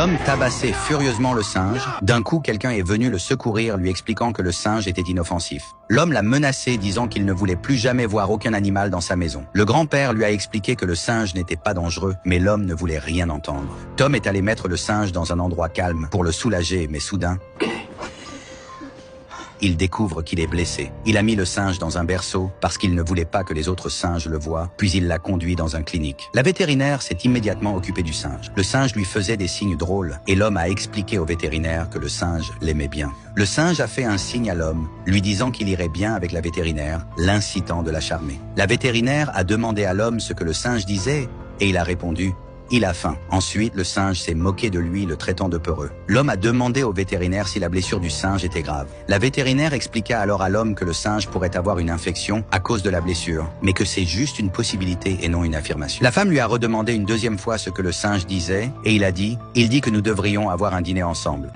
L'homme tabassait furieusement le singe. D'un coup, quelqu'un est venu le secourir, lui expliquant que le singe était inoffensif. L'homme l'a menacé, disant qu'il ne voulait plus jamais voir aucun animal dans sa maison. Le grand-père lui a expliqué que le singe n'était pas dangereux, mais l'homme ne voulait rien entendre. Tom est allé mettre le singe dans un endroit calme pour le soulager, mais soudain, il découvre qu'il est blessé. Il a mis le singe dans un berceau parce qu'il ne voulait pas que les autres singes le voient, puis il l'a conduit dans un clinique. La vétérinaire s'est immédiatement occupée du singe. Le singe lui faisait des signes drôles et l'homme a expliqué au vétérinaire que le singe l'aimait bien. Le singe a fait un signe à l'homme, lui disant qu'il irait bien avec la vétérinaire, l'incitant de la charmer. La vétérinaire a demandé à l'homme ce que le singe disait et il a répondu: il a faim. Ensuite, le singe s'est moqué de lui, le traitant de peureux. L'homme a demandé au vétérinaire si la blessure du singe était grave. La vétérinaire expliqua alors à l'homme que le singe pourrait avoir une infection à cause de la blessure, mais que c'est juste une possibilité et non une affirmation. La femme lui a redemandé une deuxième fois ce que le singe disait, et il dit que nous devrions avoir un dîner ensemble.